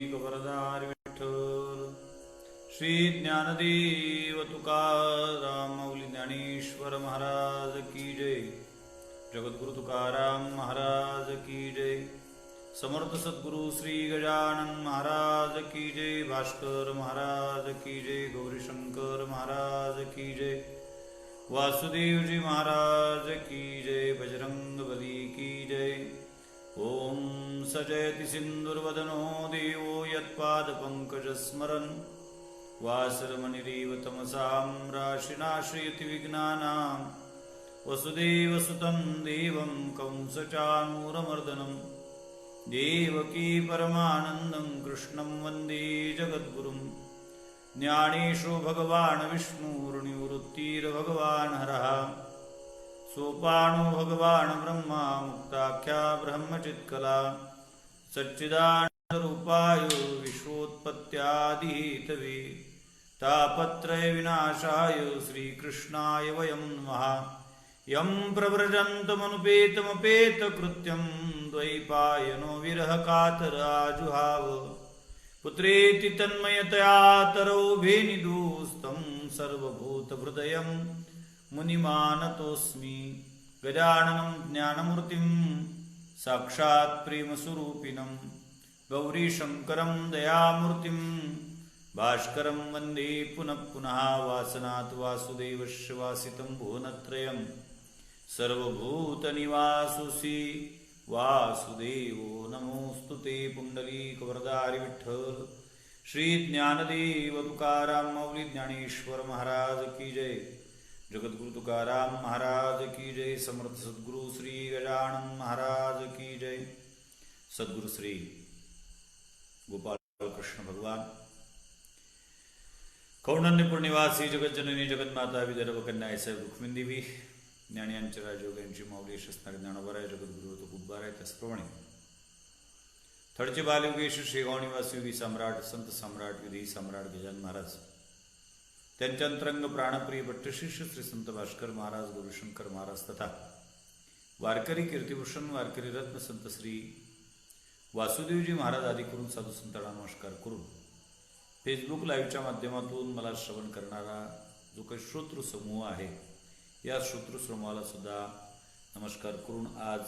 वरदार विठ्ठल श्री ज्ञानदेव तुकाराम माऊली ज्ञानेश्वर महाराज की जय। जगद्गुरु तुकाराम महाराज की जय। समर्थ सद्गुरु श्री गजानन महाराज की जय। भास्कर महाराज की जय। गौरीशंकर महाराज की जय। वासुदेव जी महाराज की जय। बजरंग बली की जय। ओम सजयति सिंदुर्वदनो देवो यत्पादपङ्कजस्मरन् वासरमणिरेव तमसां राशिनाश्रयति विघ्नानां वसुदेवसुतं देवं कंसचाणूरमर्दनं देवकी परमानन्दं कृष्णं वन्दे जगद्गुरुं। ज्ञानेशो भगवान् विष्णुर्निवृत्तिर्भगवान् हरः सोपानो भगवान् ब्रह्मा मुक्ताख्या ब्रह्मचित्कला सच्चिदानन्दरूपाय विश्वोत्पत्त्यादिहेतवे तापत्रय विनाशाय श्रीकृष्णाय वयं नमः। यं प्रव्रजन्तमनुपेतमपेतकृत्यं द्वैपायनो विरहकातराजुहाव पुत्रेति तन्मयतया तरोभिनिदुस्तं सर्वभूतहृदयं मुनिमानतोऽस्मि। गजाननं ज्ञानमूर्तिं साक्षात् प्रेमस्वरूपिणं गौरीशङ्करं दयामूर्तिं भास्करं वन्दे पुनः पुनः। वासनात् वासुदेवस्य वासितं भुवनत्रयं सर्वभूतनिवासोऽसि वासुदेवो नमोऽस्तु ते। पुण्डलीकवरदारि विठ्ठल श्री ज्ञानदेव तुकाराम माऊली ज्ञानेश्वर महाराज की जय। जगद्गुरु तुकाराम महाराज की जय। समर्थ सद्गुरु श्री गजानन महाराज की जय। सद्गुरु श्री गोपाल कृष्ण भगवान कौंडण्यपूर निवासी जगज्जननी जगन्माता विदर्भ कन्या ऐसा रुक्मिंदेवी ज्ञानियांच्या राजयोगांची माऊली यशस्नार ज्ञानोबराय जगद्गुरु तो गुब्बाराय। त्याचप्रमाणे थडचे बालयोगेश शेगाव निवासी योगी सम्राट संत सम्राट विधी सम्राट गजानन महाराज त्यांच्या अंतरंग प्राणप्रिय भट्टशिष्य श्री संत भास्कर महाराज गुरुशंकर महाराज तथा वारकरी कीर्तिभूषण वारकरी रत्न संत श्री वासुदेवजी महाराज आदी करून साधू संतांना नमस्कार करून फेसबुक लाईव्हच्या माध्यमातून मला श्रवण करणारा जो काही श्रोतृ समूह आहे या श्रोतृ समूहाला सुद्धा नमस्कार करून आज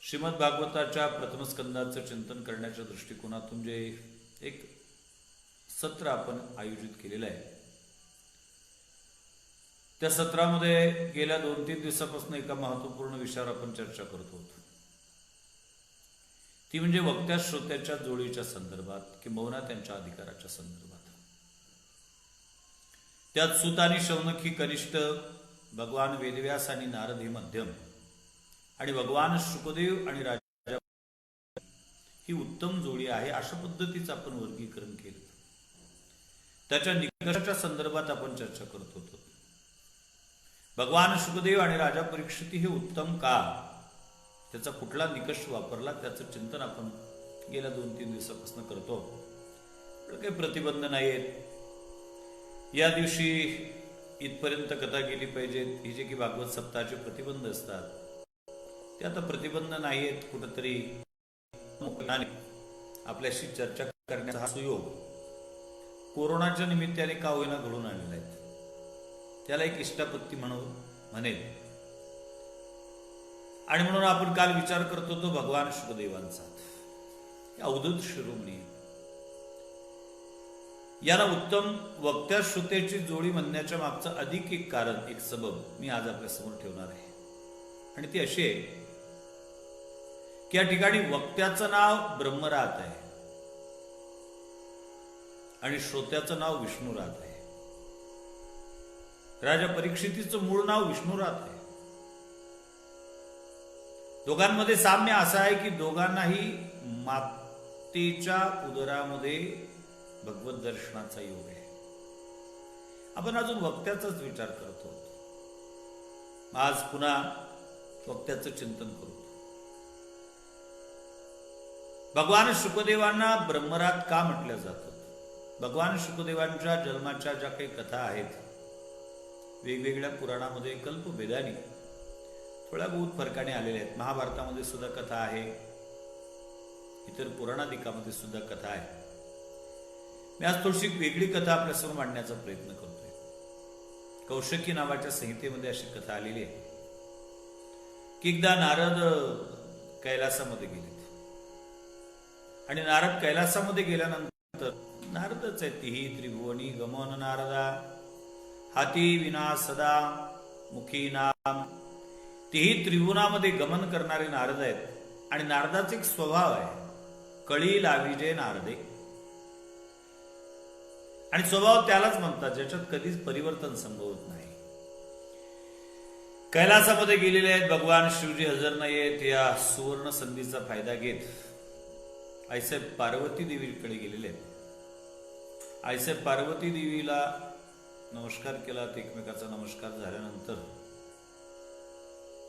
श्रीमद भागवताच्या प्रथम स्कंदाचं चिंतन करण्याच्या दृष्टिकोनातून जे एक सत्र आपण आयोजित केलेलं आहे त्या सत्रामध्ये गेल्या 2-3 दिवसापासून एका महत्त्वपूर्ण विषयावर आपण चर्चा करत होतो, ती म्हणजे वक्त्या श्रोत्याच्या जोडीच्या संदर्भात किंबहुना त्यांच्या अधिकाराच्या संदर्भात। त्यात सूत आणि शौनक ही कनिष्ठ, भगवान वेदव्यास आणि नारद ही मध्यम आणि भगवान शुकदेव आणि राजा ही उत्तम जोडी आहे अशा पद्धतीचं आपण वर्गीकरण केलं। त्याच्या निकषाच्या संदर्भात आपण चर्चा करत होतो। भगवान शुकदेव आणि राजा परीक्षित हे उत्तम का, त्याचा कुठला निकष वापरला त्याचं चिंतन आपण गेल्या 2-3 दिवसापासून करतो। काही प्रतिबंध नाहीत, या दिवशी इथपर्यंत कथा गेली पाहिजे ही जे की भागवत सप्ताहाचे प्रतिबंध असतात ते आता प्रतिबंध नाहीत। कुठंतरी आपल्याशी चर्चा करण्याचा हा सुयोग कोरोनाच्या निमित्ताने का होईना घडून आलेला आहे, त्याला एक इष्टापत्ती म्हणेल। आणि म्हणून आपण काल विचार करत होतो भगवान शुकदेवांचा, अवधूत शिरोमणी याला उत्तम वक्त्या श्रोत्याची जोडी म्हणण्याच्या मागचं अधिक एक कारण, एक सबब मी आज आपल्या समोर ठेवणार आहे। आणि ती अशी आहे की या ठिकाणी वक्त्याचं नाव ब्रह्मरात आहे आणि श्रोत्याचं नाव विष्णुरात आहे। राजा परीक्षितीचं मूळ नाव विष्णुरात आहे। दोघांमध्ये साम्य असं आहे की दोघांनाही मातेच्या उदरामध्ये भगवत दर्शनाचा योग आहे। आपण अजून वक्त्याचाच विचार करतो, आज पुन्हा वक्त्याचं चिंतन करू। भगवान शुकदेवांना ब्रह्मरात का म्हटलं जातं? भगवान शुकदेवांच्या जन्माच्या ज्या काही कथा आहेत वेगवेगळ्या पुराणामध्ये कल्पभेदाने थोड्या बहुत फरकाने आलेल्या आहेत। महाभारतामध्ये सुद्धा कथा आहे, इतर पुराणादिकामध्ये सुद्धा कथा आहे. मी आज थोडीशी वेगळी कथा आपल्यासमोर मांडण्याचा प्रयत्न करतोय. कौशकी नावाच्या संहितेमध्ये अशी कथा आलेली आहे की एकदा नारद कैलासामध्ये गेलेत आणि नारद कैलासामध्ये गेल्यानंतर नारदच आहे. तिही त्रिभुवनी गमन नारदा हाती विना सदा मुखी नाम. तिही त्रिभुवनामध्ये गमन करणारे नारद आहेत. आणि नारदाचा एक स्वभाव आहे, कळी लाविजे नारदे. आणि स्वभाव त्यालाच म्हणतात ज्याच्यात कधीच परिवर्तन संभवत नाही. कैलासामध्ये गेलेले आहेत. भगवान शिवजी हजर नाही आहेत. या सुवर्ण संधीचा फायदा घेत आईसाहेब पार्वती देवीकडे गेलेले आहेत. आईसाहेब पार्वती देवीला नमस्कार केला. एकमेकाचा नमस्कार झाल्यानंतर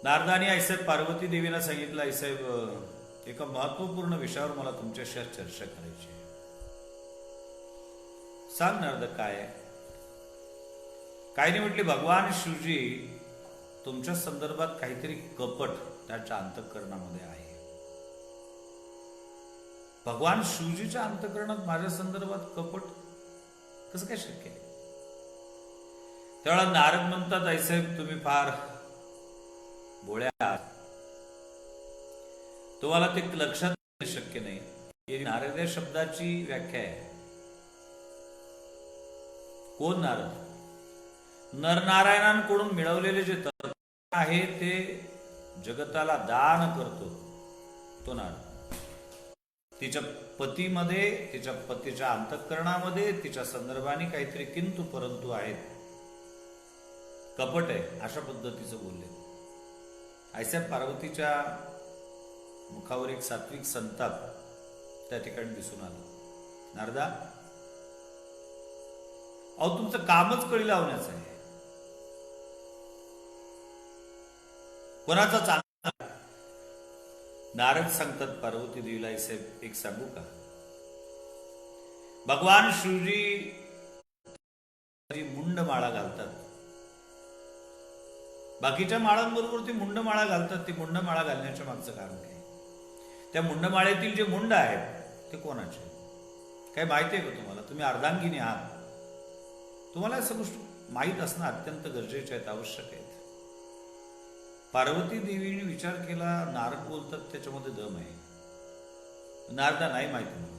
नारदाने आईसाहेब पार्वती देवीला सांगितलं, आईसाहेब एका महत्वपूर्ण विषयावर मला तुमच्याशी आज चर्चा करायची आहे. सांग नारद काय आहे? काय नाही म्हटले, भगवान शिवजी तुमच्या संदर्भात काहीतरी कपट त्याच्या अंतःकरणामध्ये आहे. भगवान शिवजीच्या अंतःकरणात माझ्या संदर्भात कपट कसं काय शक्य आहे? त्यावेळेला नारद म्हणतात, आईसाहेब तुम्ही फार भोळ्या, तुम्हाला ते लक्षात शक्य नाही. ही नारद या शब्दाची व्याख्या आहे. कोण नारद? नरनारायणांकडून मिळवलेले जे तत्व आहे ते जगताला दान करतो तो नारद. तिच्या पतीमध्ये, तिच्या पतीच्या अंतःकरणामध्ये तिच्या संदर्भाने काहीतरी किंतु परंतु आहेत, कपट आहे, अशा पद्धतीचं बोलले. आईसाहेब पार्वतीच्या मुखावर एक सात्विक संताप त्या ठिकाणी दिसून आला. नारदा, अहो तुमचं कामच कळी लावण्याचं आहे. कोणाचा चांगला? नारद सांगतात पार्वती देवीला, आईसाहेब एक सांगू का? भगवान शिवजी मुंड माळा घालतात. बाकीच्या माळांबरोबर ती मुंड माळा घालतात. ती मुंड माळा घालण्याच्या मागचं कारण काय? त्या मुंडमाळेतील जे मुंड आहेत ते कोणाचे? काय माहिती आहे का तुम्हाला? तुम्ही अर्धांगिनी आहात. तुम्हाला या गोष्टी माहीत असणं अत्यंत गरजेचे आहेत, आवश्यक आहेत. पार्वती देवीने विचार केला, नारद बोलतात त्याच्यामध्ये दम आहे. नारदा नाही माहिती मला.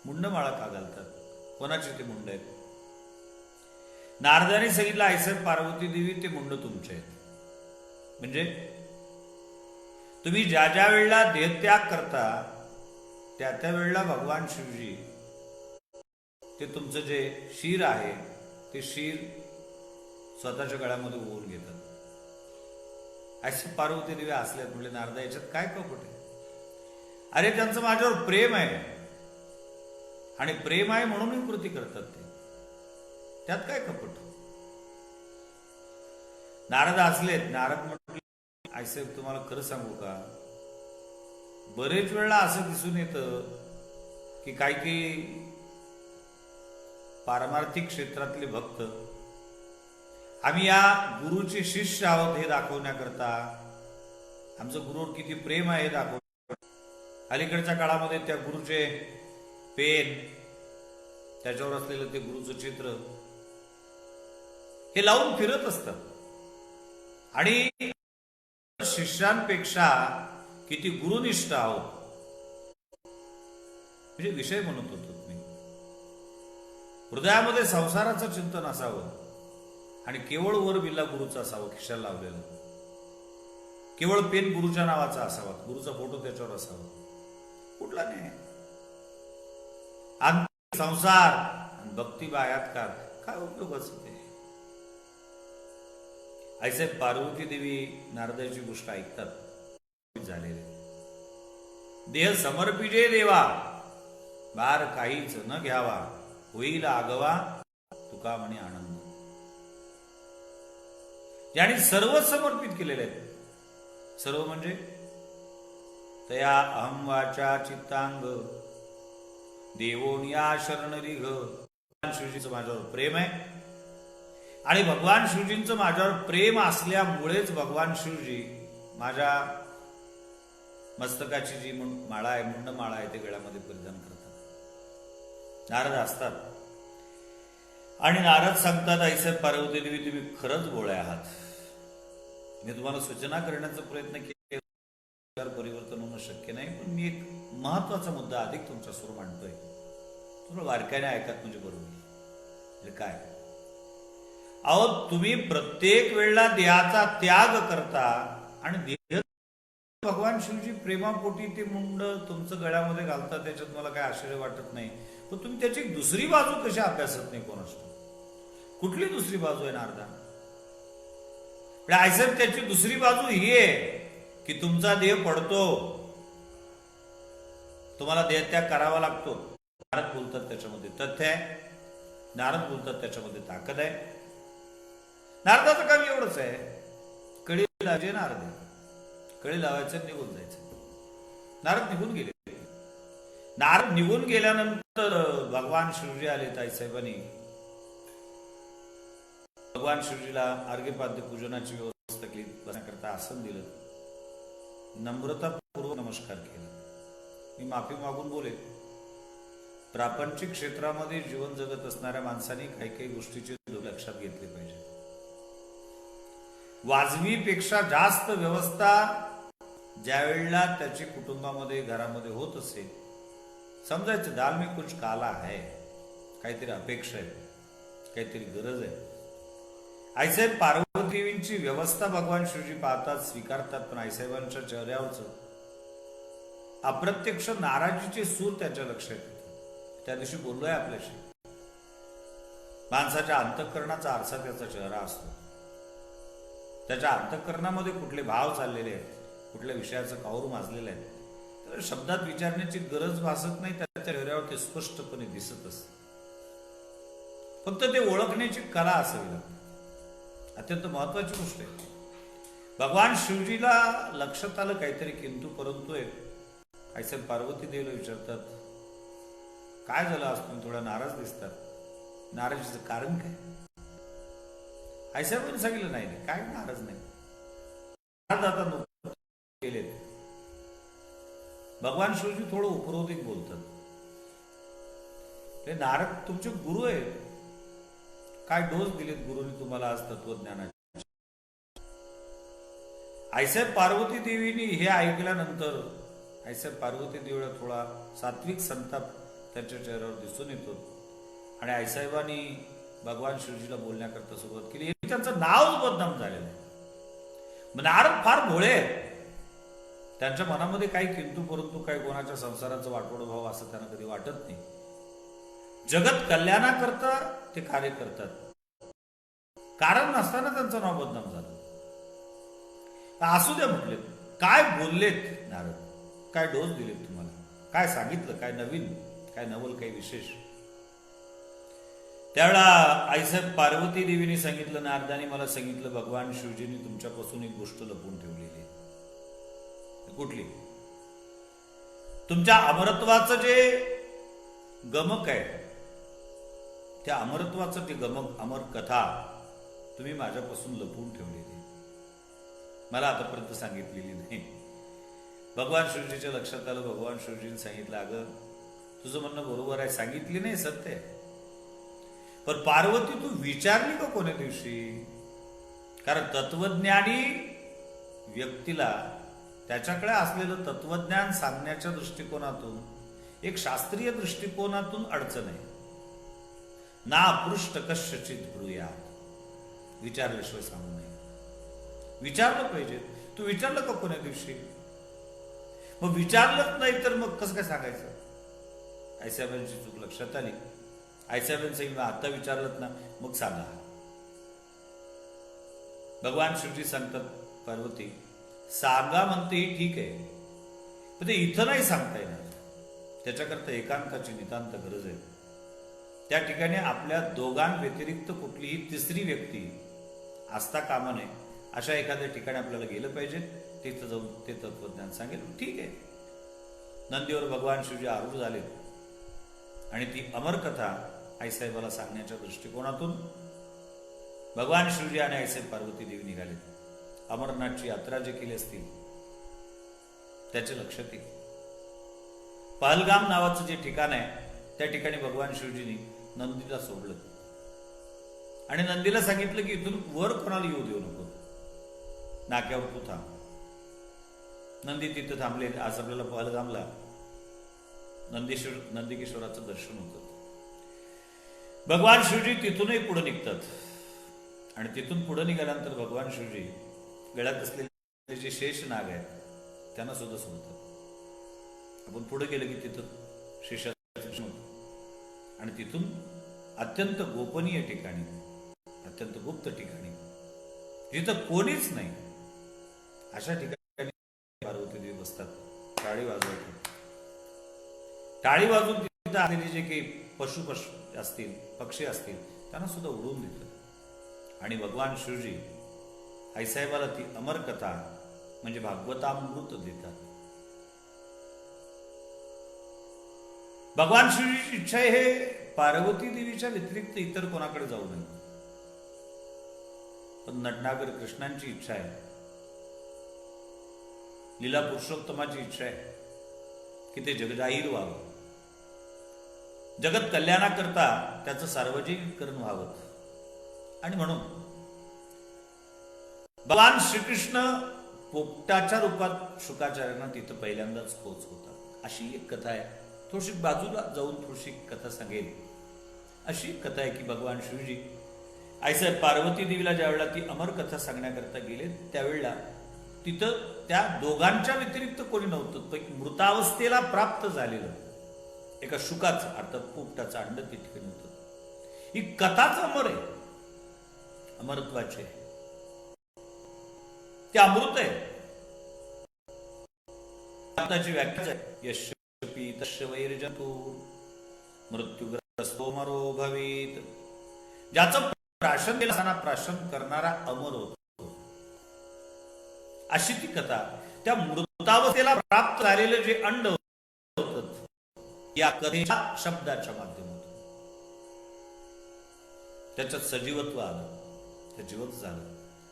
मुंडमाळा का घालतात? कोणाचे ते मुंड आहेत? नारदाने सांगितलं, आईसाहेब पार्वती देवी ते मुंड तुमचे आहेत. म्हणजे तुम्ही ज्या ज्या वेळेला देहत्याग करता त्या त्या वेळेला भगवान शिवजी ते तुमचं जे शीर आहे ते शीर स्वतःच्या गळ्यामध्ये ओवून घेतात. अशी पार्वती देवी असल्यात. म्हणजे नारदा याच्यात काय कपट आहे? अरे त्यांचं माझ्यावर प्रेम आहे आणि प्रेम आहे म्हणून कृती करतात ते, त्यात काय कपट? नारद असलेत. नारद म्हटले, आईसाहेब तुम्हाला खरं सांगू का, बरेच वेळा असं दिसून येतं की काही पारमार्थिक क्षेत्रातले भक्त आम्ही या गुरुचे शिष्य आहोत हे दाखवण्याकरता, आमचं गुरुवर किती प्रेम आहे हे दाखव. अलीकडच्या काळामध्ये त्या गुरुचे पेन, त्याच्यावर असलेलं ते गुरुचं चित्र हे लावून फिरत असतात आणि शिष्यांपेक्षा किती गुरुनिष्ठ आहोत म्हणजे विषय म्हणत होतो मी. हृदयामध्ये संसाराचं चिंतन असावं आणि केवळ वर बिल्ला गुरुचा असावं, खिशाला लावलेला. केवळ पेन गुरुच्या नावाचा असावा, गुरुचा फोटो त्याच्यावर असावा. कुठला नाही. संसार आणि भक्ती बायातकार काय उपयोगाचं ते? आईसाहेब पार्वती देवी नारदाची गोष्ट ऐकतात. झालेले देह समर्पिजे देवा, बार काहीच न घ्यावा, होईल आगवा तुका म्हणे आनंद. ज्याने सर्व समर्पित केलेले आहेत. सर्व म्हणजे तया अहम वाचा चित्तांग देवोनिया शरणरिघ. भगवान शिवजींचं माझ्यावर प्रेम आहे आणि भगवान शिवजींचं माझ्यावर प्रेम असल्यामुळेच भगवान शिवजी माझ्या मस्तकाची जी माळा आहे, मुंडमाळा आहे, ते गळ्यामध्ये परिधान करतात. नारद असतात आणि नारद सांगतात, आईसाहेब पार्वती देवी, तुम्ही खरंच भोळे आहात. मी तुम्हाला सूचना करण्याचा प्रयत्न केला, परिवर्तन होणं शक्य नाही, पण मी एक महत्वाचा मुद्दा अधिक तुमच्यासमोर मांडतोय, थोडं बारकाईने ऐकत म्हणजे बरोबर. काय अहो, तुम्ही प्रत्येक वेळेला देहाचा त्याग करता आणि देह भगवान शिवजी प्रेमापोटी ते मुंड तुमचं गळ्यामध्ये घालतात, त्याच्यात मला काय आश्चर्य वाटत नाही. पण तुम्ही त्याची दुसरी बाजू कशी अभ्यासत नाही कोणास? कुठली दुसरी बाजू आहे नारदा? आयसाहेब, त्याची दुसरी बाजू ही आहे की तुमचा देह पडतो, तुम्हाला देह त्याग करावा लागतो. नारद बोलतात त्याच्यामध्ये तथ्य आहे, नारद बोलतात त्याच्यामध्ये ताकद आहे. नारदाचं काम एवढंच आहे, कळी लावायचे. नारद कळी लावायचं, निघून जायचं. नारद निघून गेले. नारद निघून गेल्यानंतर भगवान शिवजी आले. ताईसाहेबांनी भगवान शिवजीला अर्घ्यपाद्य पूजनाची व्यवस्था केली, बसण्याकरता आसन दिलं, नम्रतापूर्वक नमस्कार केला. मी माफी मागून बोले, प्रापंचिक क्षेत्रामध्ये जीवन जगत असणाऱ्या माणसांनी काही काही गोष्टीचे लक्षात घेतले पाहिजे. वाजवीपेक्षा जास्त व्यवस्था ज्या वेळेला त्याची कुटुंबामध्ये, घरामध्ये होत असेल, समजायचं दाल में कुछ काला है, काहीतरी अपेक्षा आहे, काहीतरी गरज आहे. आईसाहेब पार्वती देवींची व्यवस्था भगवान शिवजी पाहतात, स्वीकारतात, पण आईसाहेबांच्या चेहऱ्यावरच अप्रत्यक्ष नाराजीचे सूर त्याच्या लक्षात येतात. त्या दिवशी बोललोय आपल्याशी, माणसाच्या अंतःकरणाचा आरसा त्याचा चेहरा असतो. त्याच्या अंतःकरणामध्ये कुठले भाव चाललेले आहेत, कुठल्या विषयाचं काऊर माजलेलं आहे, तर शब्दात विचारण्याची गरज भासत नाही, त्याच्या चेहऱ्यावर ते स्पष्टपणे दिसत असते. फक्त ते ओळखण्याची कला असावी लागते. अत्यंत महत्वाची गोष्ट आहे. भगवान शिवजीला लक्षात आलं काहीतरी किंतु परंतु आहे. आईसाहेब पार्वती देवीला विचारतात, काय झालं आज तुम्ही थोडा नाराज दिसतात, नाराजीचं कारण काय? आईसाहेबांनी सांगितलं, नाही नाही, काय नाराज नाही. आता केले. भगवान शिवजी थोडं उपरोधिक बोलतात. ते नारद तुमचे गुरु आहेत, काय डोस दिलेत गुरुनी तुम्हाला आज तत्वज्ञानाचे? आईसाहेब पार्वती देवीनी हे ऐकल्यानंतर आईसाहेब पार्वती देवीला थोडा सात्विक संताप त्याच्या चेहऱ्यावर दिसून येतो आणि आईसाहेबांनी भगवान शिवजीला बोलण्याकरता सुरुवात केली. त्यांचं नाव बदनाम झालेलं आहे. नारद फार भोळे आहेत, त्यांच्या मनामध्ये काही किंतु परंतु काही कोणाच्या संसाराचं वाटोळ भाव असं त्यांना कधी वाटत नाही. जगत कल्याणाकरता ते कार्य करतात, कारण नसताना त्यांचं नाव बदनाम झालं. असू द्या म्हटले, काय बोललेत नारद, काय डोस दिलेत तुम्हाला, काय सांगितलं, काय नवीन, काय नवल, काही विशेष? त्यावेळेला आईसाहेब पार्वती देवीने सांगितलं, नारदाने मला सांगितलं, भगवान शिवजींनी तुमच्यापासून एक गोष्ट लपवून ठेवलेली आहे. कुठली? तुमच्या अमरत्वाचं जे गमक आहे, त्या अमरत्वाचं ते गमक, अमर कथा तुम्ही माझ्यापासून लपवून ठेवलेली, मला आतापर्यंत सांगितलेली नाही. भगवान शिवजीच्या लक्षात आलं. भगवान शिवजीने सांगितलं, अगं तुझं म्हणणं बरोबर आहे, सांगितली नाही, सत्य आहे, पण पार्वती तू विचारली का कोण्या दिवशी? कारण तत्वज्ञानी व्यक्तीला त्याच्याकडे असलेलं तत्वज्ञान सांगण्याच्या दृष्टिकोनातून, एक शास्त्रीय दृष्टिकोनातून अडचण आहे. ना पृष्ठ कश्चित ब्रूयात, विचारल्याशिवाय सांगू नये. विचारलं पाहिजे. तू विचारलं का कोण्या दिवशी? मग विचारलंच नाही तर मग कसं काय सांगायचं? आईसाहेबांची चूक लक्षात आली. आईसाहेबांनी सांगितलं, आता विचारलं ना, मग सांगा. भगवान शिवजी सांगतात, पार्वती सांगा म्हणते ही ठीक आहे, पण ते इथं नाही सांगता येणार. त्याच्याकरता एकांताची नितांत गरज आहे. त्या ठिकाणी आपल्या दोघांव्यतिरिक्त कुठलीही तिसरी व्यक्ती असता कामा नये. अशा एखाद्या ठिकाणी आपल्याला गेलं पाहिजे, तिथं जाऊन ते तत्वज्ञान सांगेल. ठीक आहे. नंदीवर भगवान शिवजी आरूढ झाले आणि ती अमरकथा आईसाहेबाला सांगण्याच्या दृष्टिकोनातून भगवान शिवजी आणि आईसाहेब पार्वती देवी निघाले. अमरनाथची यात्रा जे केली असतील त्याच्या लक्षात येईल. पहलगाम नावाचं जे ठिकाण आहे त्या ठिकाणी भगवान शिवजींनी नंदीला सोडलं आणि नंदीला सांगितलं की इथून वर कोणाला येऊ देऊ नको, नाक्यावर तू थांब. नंदी तिथं थांबले. आज आपल्याला पहलगामला नंदीकिशोराचं दर्शन होतं. भगवान शिवजी तिथूनही पुढे निघतात आणि तिथून पुढे निघाल्यानंतर भगवान शिवजी गळ्यात असलेले जे शेष नाग आहेत त्यांना सुद्धा सोडतात. आपण पुढे गेलं की तिथं शेषाचं आणि तिथून अत्यंत गोपनीय ठिकाणी, अत्यंत गुप्त ठिकाणी, जिथं कोणीच नाही अशा ठिकाणी पार्वती देवी बसतात, टाळी वाजवतात. टाळी वाजून तिथं आलेले जे काही पशु असतील, पक्षी असतील त्यांना सुद्धा उडवून देतात आणि भगवान शिवजी आईसाहेबाला ती अमर कथा म्हणजे भागवतामृत देतात. भगवान शिवजीची इच्छा आहे हे पार्वती देवीच्या व्यतिरिक्त इतर कोणाकडे जाऊ नये. पण नटनागर कृष्णांची इच्छा आहे, लीला पुरुषोत्तमाची इच्छा आहे की ते जगजाहीर व्हावं, जगत कल्याणाकरता त्याचं सार्वजनिकरण व्हावं. आणि म्हणून भगवान श्रीकृष्ण पोपटाच्या रूपात शुकाचार्यांना तिथं पहिल्यांदाच पोहोचवतात. अशी एक कथा आहे. थोडीशी बाजूला जाऊन थोडीशी कथा सांगेल. अशी कथा आहे की भगवान शिवजी आईसाहेब पार्वती देवीला ज्यावेळेला ती अमर कथा सांगण्याकरता गेले त्यावेळेला तिथं त्या दोघांच्या व्यतिरिक्त कोणी नव्हतं. पण मृतावस्थेला प्राप्त झालेलं एका शुकाचं अर्थात पोपटाचं अंड ते ठिकाणी होतं. ही कथाच अमर आहे, अमरत्वाची आहे, ते अमृत आहे. कथाची व्याख्या आहे यशपी तस्य वैर्जंतु मृत्युग्रस्तो मरो भवेत. ज्याचं प्राशन केलं असताना प्राशन करणारा अमर होतो, अशी ती कथा. त्या मृतावस्थेला प्राप्त झालेलं जे अंड होतं या कथेच्या शब्दाच्या माध्यमातून त्याच्यात सजीवत्व आलं, ते जिवंत झालं,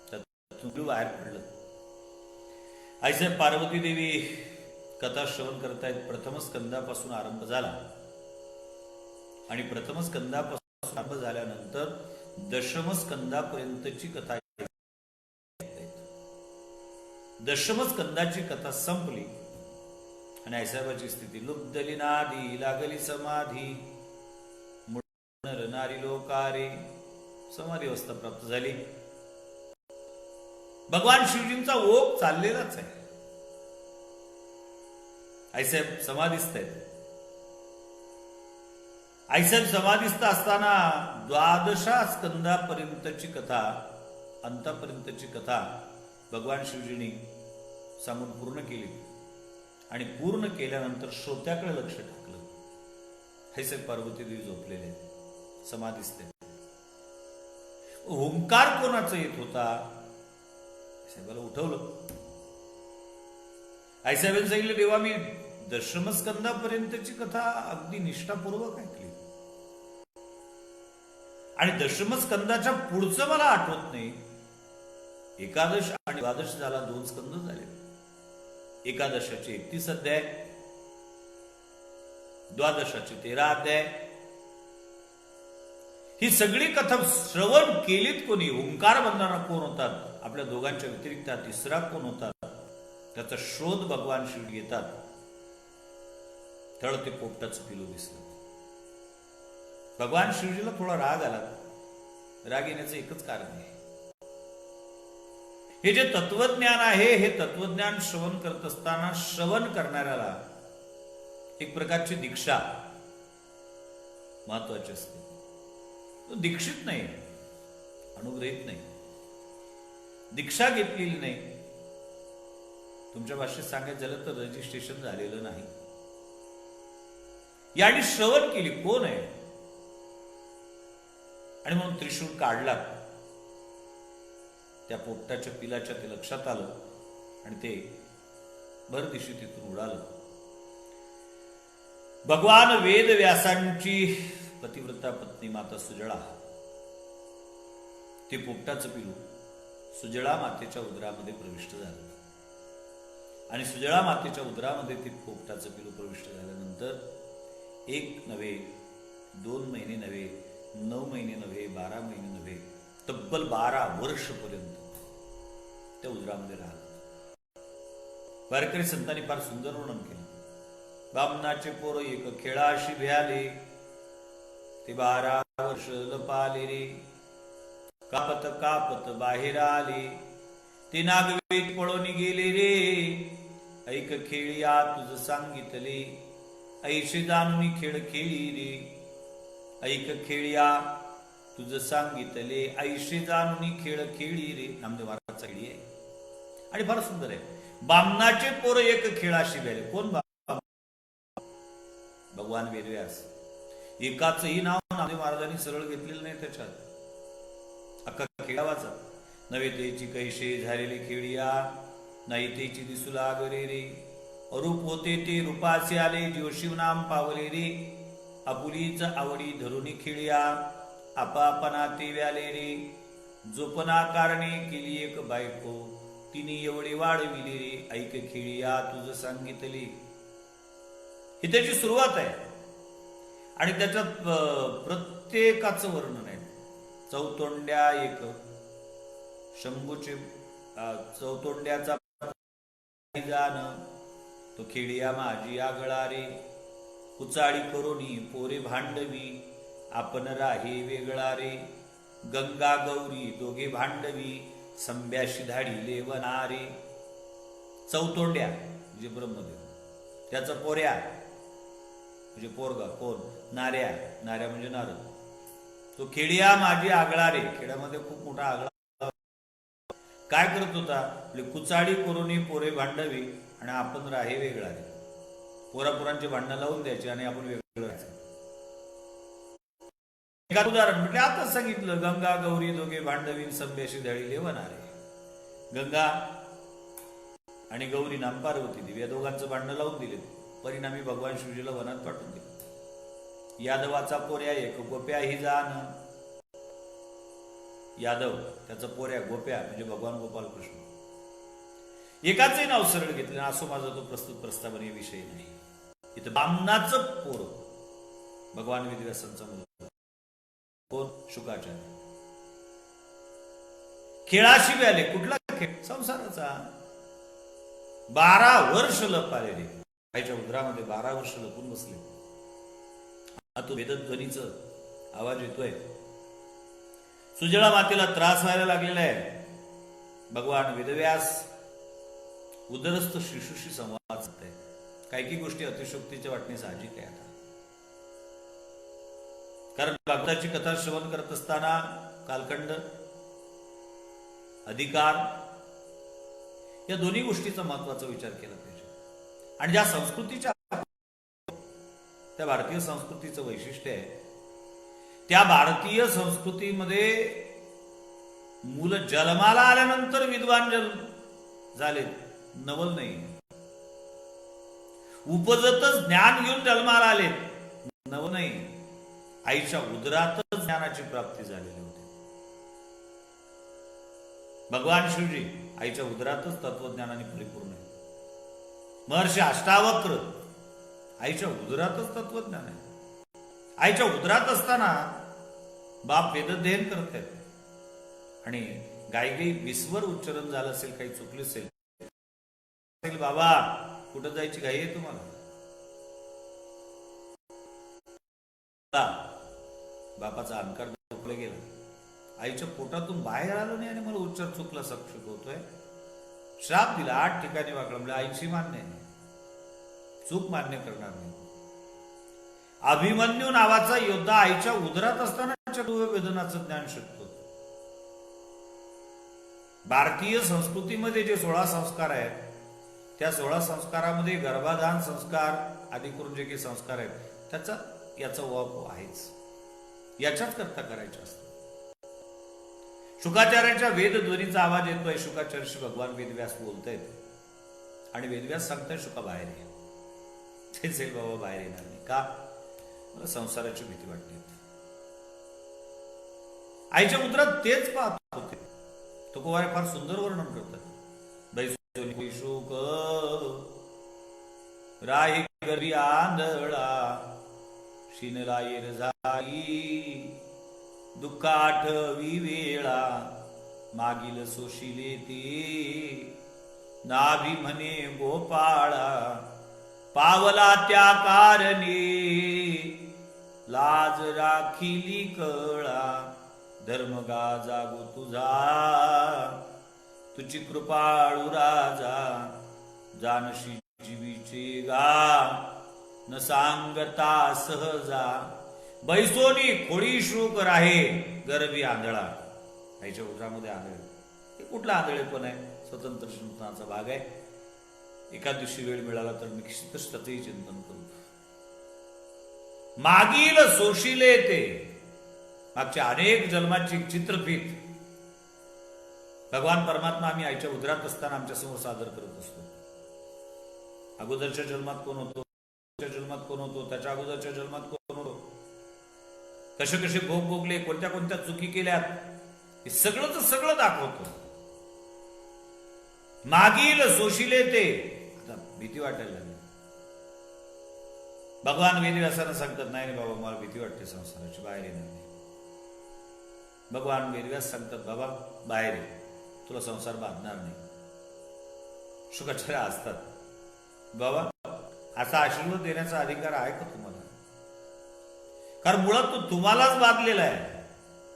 त्यातून बाहेर पडलं. आईसाहेब पार्वती देवी कथा श्रवण करतायत. प्रथम स्कंदापासून आरंभ झाला आणि प्रथम स्कंदापासून आरंभ झाल्यानंतर दशम स्कंदापर्यंतची कथा. दशम स्कंदाची कथा संपली आणि आईसाहेबाची स्थिती लुब्धलिनादी लागली समाधी नारी लोकारे, समाधी अवस्था प्राप्त झाली. भगवान शिवजींचा ओघ चाललेलाच आहे. आईसाहेब समाधीस्थ आहेत. आईसाहेब समाधीस्थ असताना 12 स्कंदापर्यंतची कथा, अंतापर्यंतची कथा भगवान शिवजींनी सांगून पूर्ण केली आणि पूर्ण केल्यानंतर श्रोत्याकडे लक्ष टाकलं. आईसाहेब पार्वती देवी झोपलेले समाधीस्थ आहेत. ओंकार कोणाचा येत होता? आईसाहेबाला उठवलं. आईसाहेबांनी सांगितलं देवा मी दशमस्कंदापर्यंतची कथा अगदी निष्ठापूर्वक ऐकली आणि दशमस्कंदाच्या पुढचं मला आठवत नाही. एकादश आणि द्वादश झाला, 2 स्कंद झाले. एकादशाचे 31 अध्याय, द्वादशाचे 13 अध्याय. ही सगळी कथा श्रवण केलीत कोणी? ओंकार बनणारा कोण होतात? आपल्या दोघांच्या व्यतिरिक्त तिसरा कोण होता? त्याचा शोध भगवान शिवजी घेतात. तळ ते पोपटाचं पिलू दिसलं. भगवान शिवजीला थोडा राग आला. राग येण्याचं एकच कारण आहे, हे जे तत्वज्ञान आहे हे तत्वज्ञान श्रवण करत असताना श्रवण करणाऱ्याला एक प्रकारची दीक्षा महत्वाची असते. तो दीक्षित नाही, अनुग्रहित नाही, दीक्षा घेतलेली नाही. तुमच्या भाषेत सांगायचं झालं तर रजिस्ट्रेशन झालेलं नाही. याने श्रवण केली कोण आहे आणि म्हणून त्रिशूळ काढला. त्या पोपटाच्या पिलाच्या ते लक्षात आलं आणि ते भरदिशी तिथून उडालं. भगवान वेद व्यासांची पतिव्रता पत्नी माता सुजळा, ते पोपटाचं पिलू सुजळा मातेच्या उदरामध्ये प्रविष्ट झालं. आणि सुजळा मातेच्या उदरामध्ये ते पोपटाचं पिलू प्रविष्ट झाल्यानंतर 1 नव्हे 2 महिने नव्हे 9 महिने नव्हे 12 महिने नव्हे तब्बल 12 वर्षपर्यंत त्या उदरामध्ये राहिलं. वारकरी संतांनी फार सुंदर वर्णन केलं. बामनाचे पोर एक खेळाशी भ्याले, ते 12 वर्ष लपाले रे. कापत कापत बाहेर आले, ते नागवेट पळून गेले रे. ऐक खेळिया तुझ सांगितले, ऐशी जाणून खेळ खेळी रे. ऐक खेळिया तुझ सांगितले, ऐशी जाणून खेळ खेळी रे. नामदेव महाराजचा खेळी आहे आणि फार सुंदर आहे. बामनाचे पोर एक खेळाशी भ्याले. कोण? भगवान वेदव्यास. एकाचही नाव नामदेव महाराजांनी सरळ घेतलेलं नाही त्याच्यात. अख्खा खेळा वाचा. नवे तेची कैसे झालेले खेळिया, नाही तेची दिसू लागले रे. अरूप होते ते रूपाचे आले, जीव शिवनाम पावले रे. आपुलीच आवडी धरुनी खेळिया, आपापना ते व्याले रे. जोपना कारणे केली एक बायको, तिने एवढे वाढविले रे. ऐक खेळिया तुझ सांगितले. ही त्याची सुरुवात आहे आणि त्याच्यात प्रत्येकाचं वर्णन आहे. चौतोंड्या एक शंभूचे चौतोंड्याचा जाण, तो खेळिया माझी आगळा रे. कुचाळी करोनी पोरे भांडवी, आपण राही वेगळा रे. गंगा गौरी दोघे भांडवी, संब्याशी धाडी लेवणारे. चौतोंड्या म्हणजे ब्रह्मदेव, त्याचा पोऱ्या म्हणजे पोरगा कोण? नाऱ्या. नाऱ्या म्हणजे नारद. तो खेळिया माझी आगळा रे. खेड्यामध्ये खूप मोठा आगळा. काय करत होता? कुचाडी करून पोरे भांडवी आणि आपण राहे वेगळा रे. पोरापोरांची भांडणं लावून द्यायची आणि आपण वेगळं राहायचं. एक उदाहरण म्हणजे आता सांगितलं. गंगा गौरी दोघे भांडवी, संब्याशी धाडी लेवणारे. गंगा आणि गौरी नाम पार्वती देवी या दोघांचं भांडणं लावून दिले. परिणामी भगवान शिवजीला वनात पाठवून दिले. यादवाचा पोऱ्या एक गोप्या ही जाण. यादव त्याचा पोऱ्या गोप्या म्हणजे भगवान गोपाल कृष्ण. एकाचे नाव सरळ घेतले. असो माझा तो प्रस्तुत प्रस्तावनीय विषय नाही. इथं बामनाचं पोर भगवान वेदव्यासांचा मुलगा कोण? शुकाचार्य. खेळाशी व्याले. कुठला खेळ? संसाराचा. 12 वर्ष लपाले रे. आईच्या उदरामध्ये 12 वर्ष लपून बसले. तो वेदध्वनीचा आवाज येतोय. सुजळा मातेला त्रास व्हायला लागलेला आहे. भगवान वेदव्यास उदरस्थ शिशूशी संवाद साधताय. काही गोष्टी अतिशोक्तीच्या वाटणे साहजिक आहे. आता कारण भागवताची कथा श्रवण करत असताना कालखंड, अधिकार या दोन्ही गोष्टीचा महत्वाचा विचार केला पाहिजे. आणि ज्या संस्कृतीच्या, त्या भारतीय संस्कृतीचं वैशिष्ट्य आहे, त्या भारतीय संस्कृतीमध्ये मुलं जन्माला आल्यानंतर विद्वान झाले, नवल नाही. उपजतच ज्ञान घेऊन जन्माला आले, नवल नाही. आईच्या उदरातच ज्ञानाची प्राप्ती झालेली होती. भगवान शिवजी आईच्या उदरातच तत्वज्ञानाने परिपूर्ण आहे. महर्षी अष्टावक्र आईच्या उदरातच तत्वज्ञान आहे. आईच्या उदरात असताना बाप वेदध्ययन करत आहेत आणि गायी विस्वर उच्चारण झालं असेल, काही चुकलं असेल, बाबा कुठं जायची घाई आहे तुम्हाला? बापाचा अहंकार दाखवला गेला. आईच्या पोटातून बाहेर आलो नाही आणि मला उच्चार चुकला सक्षम होतोय. श्राप दिला. 8 ठिकाणी वाकला. म्हणजे आईची मान्य आहे, चूक मान्य करणार नाही. अभिमन्यू नावाचा योद्धा आईच्या उदरात असताना वेदनाचं ज्ञान शिकतो. भारतीय संस्कृतीमध्ये जे 16 संस्कार आहेत, त्या 16 संस्कारामध्ये गर्भाधान संस्कार आदी करून जे काही संस्कार आहेत, त्याचा याचा वापर आहेच. याच्याच करता करायचं असतं. शुकाचार्यांच्या वेदध्वनीचा आवाज येतोय. शुकाचार्यशी भगवान वेदव्यास बोलतायत आणि वेदव्यास सांगताय, शुका बाहेर ये. तेच बाबा बाहेर येणार नाही. का? मला संसाराची भीती वाटते. आईच्या उदरात तेच पाहत होते. तुकोबारे फार सुंदर वर्णन करतात. शोक राही गरी आंधळा शिनला येर झाली दुःख आठवी वेळा मागील सोशिले ते नाभी म्हणे गोपाळा पावला त्या कारणे लाज राखिली कळा धर्मगा जागो तुझा तुझी कृपाळू राजा जानशी जीवीचे गा न सांगता सहजा बैसोनी खोडी शोक राहे गरबी आंधळा. आईच्या उदरामध्ये आंधळे, हे कुठला आंधळे पण आहे, स्वतंत्र चिंतनाचा भाग आहे. एका दिवशी वेळ मिळाला तर निश्चितच त्याचंही चिंतन करू. मागील सोशिले ते मागच्या अनेक जन्माची चित्रफित भगवान परमात्मा आम्ही आईच्या उदरात असताना आमच्या समोर सादर करत असतो. अगोदरच्या जन्मात कोण होतो, जन्मात कोण होतो, त्याच्या अगोदरच्या जन्मात कोण होतो, कसे कसे भोग भोगले, कोणत्या कोणत्या चुकी केल्यात, हे सगळं दाखवतो. मागील सोशिले ते आता भीती वाटायला लागली. भगवान वेदव्यासांना सांगतात, नाही बाबा मला भीती वाटते संसाराची, बाहेर येणार नाही. भगवान वेदव्यास सांगतात, बाबा बाहेर ये, तुला संसार बांधणार नाही. शुकाचार्य असतात, बाबा असा आशीर्वाद देण्याचा अधिकार आहे का तुम्हाला? कारण मुळात तो तुम्हालाच बांधलेला आहे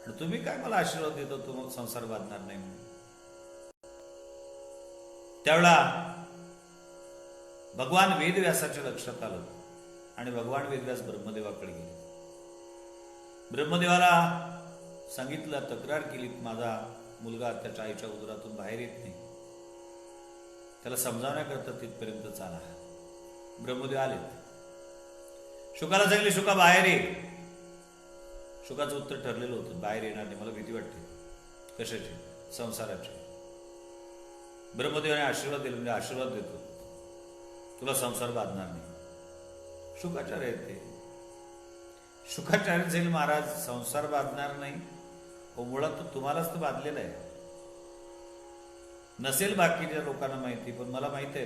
आणि तुम्ही काय मला आशीर्वाद देतो तुम्हाला संसार बांधणार नाही म्हणून. त्यावेळा भगवान वेदव्यासाच्या लक्षात आलं आणि भगवान वेदव्यास ब्रह्मदेवाकडे गेले. ब्रह्मदेवाला सांगितलं, तक्रार केली, माझा मुलगा त्याच्या आईच्या उदरातून बाहेर येत नाही, त्याला समजावण्याकरता तिथपर्यंत चाला. ब्रह्मदेव आले, शुकाला सांगितले, शुका बाहेर ये. शुकाचं उत्तर ठरलेलं होतं, बाहेर येणार नाही, मला भीती वाटते. कशाची? संसाराची. ब्रह्मदेवाने आशीर्वाद दिला, म्हणजे आशीर्वाद देतो, तुला संसार बांधणार नाही. शुकाचार्य आहेत ते. शुकाचार्य जाईल, महाराज संसार बांधणार नाही, मुळात तो तुम्हालाच तर बांधलेला आहे. नसेल बाकीच्या लोकांना माहिती, पण मला माहित आहे.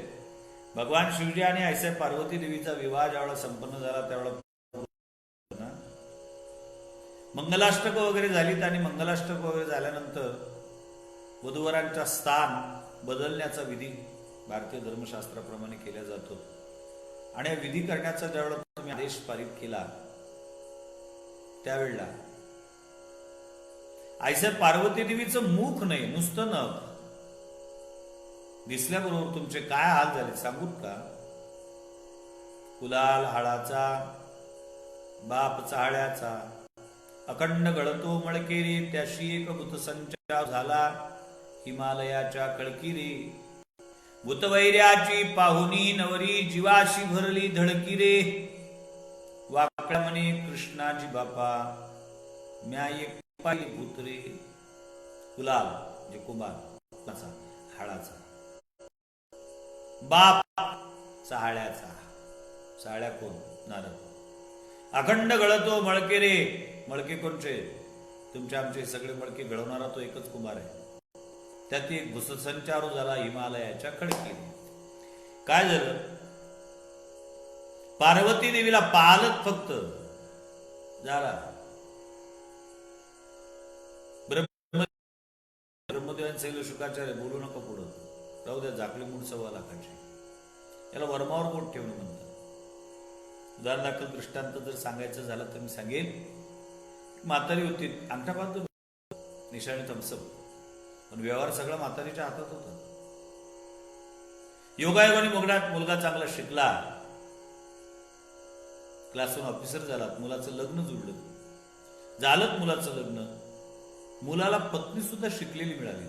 भगवान शिवजी आणि आईसाहेब पार्वती देवीचा विवाह ज्यावेळा संपन्न झाला त्यावेळा मंगलाष्टक वगैरे झालीत आणि मंगलाष्टक वगैरे झाल्यानंतर वधूवरांचा स्थान बदलण्याचा विधी भारतीय धर्मशास्त्राप्रमाणे केला जातो. आणि हा विधी करण्याचा ज्यावेळेला तुम्ही आदेश पारित केला त्यावेळेला आईसाहेब पार्वती देवीचं मुख नाही, नुसतं नख दिसल्याबरोबर तुमचे काय हाल झाले सांगूत का? कुलाल हाडाचा, बाप चाहळ्याचा, अखंड गळतो मळकेरी, त्याशी एक भूतसंचार झाला हिमालयाच्या कळकिरी. भूतवैर्याची पाहुनी नवरी, जीवाशी भरली धडकिरे. वाकड्या म्हणे कृष्णाजी बापा, म्या एक पायी भूतरे. कुलाल म्हणजे कुंभार, हाडाचा, बाप चाहळ्याचा, चाहळ्या कोण? नारद. अखंड गळतो मळके रे. मळके कोणचे? तुमचे आमचे सगळे मळके घडवणारा तो एकच कुंभार आहे. त्यात एक भूसंचारू झाला हिमालयाच्या खडकी. काय झालं? पार्वती देवीला पालत फक्त झाला. ब्रह्मदेवाने सांगितलं, शुकाचार्य बोलू नका पुढं, राहू द्या, झाकली मूळ 1.25 लाखाची. याला वर्मावर बोट ठेवणं म्हणतात. उदाहरण दाखल दृष्टांत जर सांगायचं झालं तर मी सांगेन, म्हातारी होती, अंगठा बांधून निशाणी थम्सअप, पण व्यवहार सगळा म्हातारीच्या हातात होता. योगायोगाने मुलगा चांगला शिकला, क्लासवन ऑफिसर झाला, मुलाचं लग्न जुळलं, झालं मुलाचं लग्न, मुलाला पत्नी सुद्धा शिकलेली मिळाली.